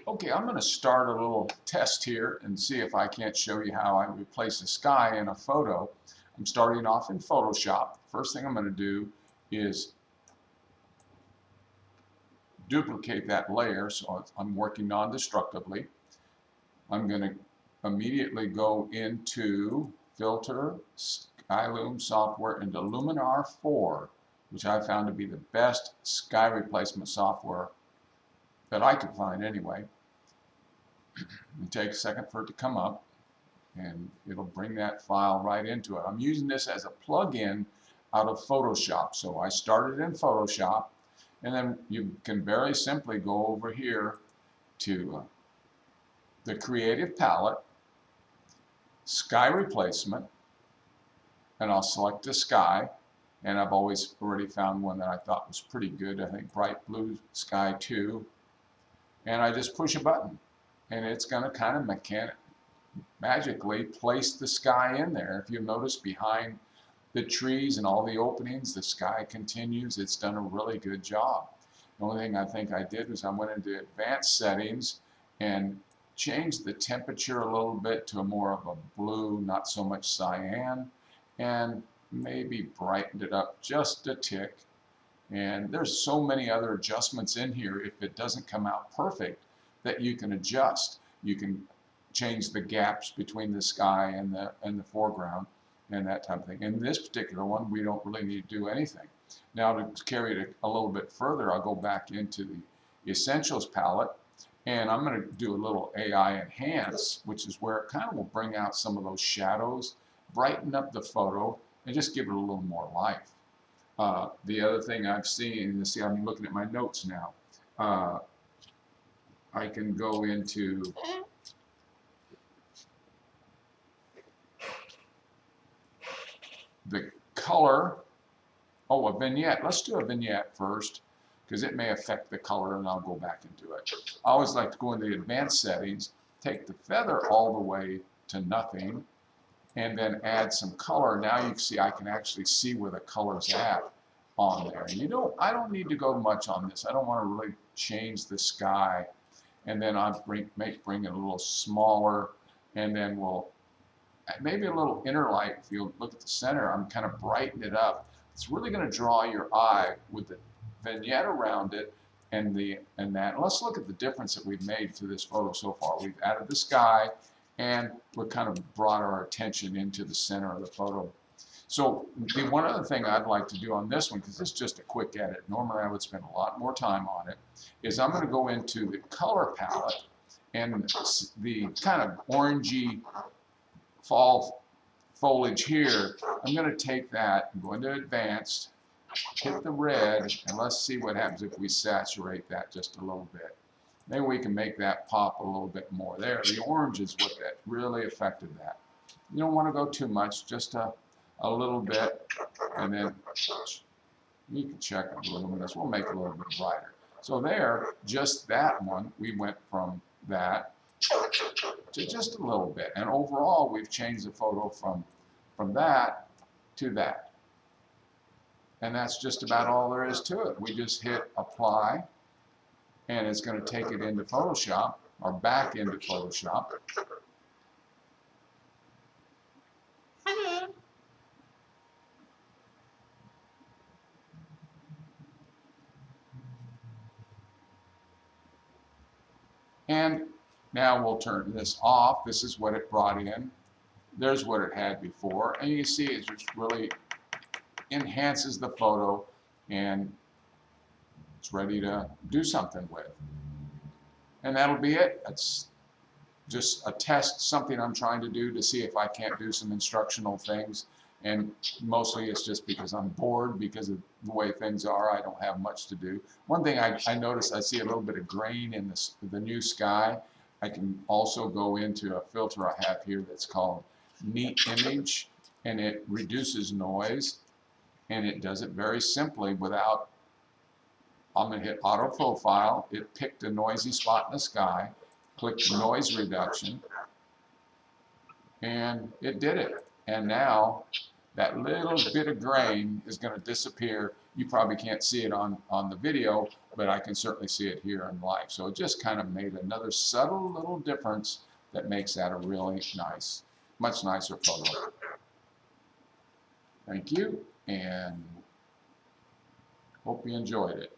Okay, I'm going to start a little test here and see if I can't show you how I replace the sky in a photo. I'm starting off in Photoshop. First thing I'm going to do is duplicate that layer so I'm working non-destructively. I'm going to immediately go into Filter, Skyloom software, into Luminar 4, which I found to be the best sky replacement software that I could find anyway. It takes a second for it to come up, and it'll bring that file right into it. I'm using this as a plug-in out of Photoshop. So I started in Photoshop, and then you can very simply go over here to the Creative Palette, Sky Replacement, and I'll select the sky. And I've always already found one that I thought was pretty good. I think Bright Blue Sky 2. And I just push a button, and it's going to kind of magically place the sky in there. If you notice behind the trees and all the openings, the sky continues. It's done a really good job. The only thing I think I did was I went into advanced settings and changed the temperature a little bit to a more of a blue, not so much cyan, and maybe brightened it up just a tick. And there's so many other adjustments in here if it doesn't come out perfect that you can adjust. You can change the gaps between the sky and the foreground and that type of thing. In this particular one, we don't really need to do anything. Now to carry it a little bit further, I'll go back into the Essentials palette, and I'm going to do a little AI Enhance, which is where it kind of will bring out some of those shadows, brighten up the photo, and just give it a little more life. The other thing I've seen, you see I'm looking at my notes now, I can go into the color. Oh, a vignette. Let's do a vignette first because it may affect the color, and I'll go back into it. I always like to go into the advanced settings, take the feather all the way to nothing, and then add some color. Now you can see I can actually see where the color's at on there. I don't need to go much on this. I don't want to really change the sky. And then I'll bring it a little smaller, and then we'll maybe a little inner light. If you look at the center, I'm kind of brighten it up. It's really going to draw your eye with the vignette around it and that. And let's look at the difference that we've made to this photo so far. We've added the sky, and we've kind of brought our attention into the center of the photo. So the one other thing I'd like to do on this one, because this is just a quick edit, normally I would spend a lot more time on it, is I'm going to go into the color palette, and the kind of orangey fall foliage here, I'm going to take that and go into advanced, hit the red, and let's see what happens if we saturate that just a little bit. Maybe we can make that pop a little bit more there. The orange is what that really affected that. You don't want to go too much, just a little bit, and then you can check on the luminance. We'll make it a little bit brighter. So there, just that one, we went from that to just a little bit. And overall, we've changed the photo from that to that. And that's just about all there is to it. We just hit apply, and it's going to take it into Photoshop, or back into Photoshop. And now we'll turn this off. This is what it brought in. There's what it had before. And you see it just really enhances the photo, and it's ready to do something with. And that'll be it. It's just a test, something I'm trying to do to see if I can't do some instructional things. And mostly it's just because I'm bored because of the way things are. I don't have much to do. One thing I noticed, I see a little bit of grain in the new sky. I can also go into a filter I have here that's called Neat Image, and it reduces noise, and it does it very simply without, I'm going to hit auto profile. It picked a noisy spot in the sky, click noise reduction, and it did it. And now that little bit of grain is going to disappear. You probably can't see it on the video, but I can certainly see it here in live. So it just kind of made another subtle little difference that makes that a really nice, much nicer photo. Thank you, and hope you enjoyed it.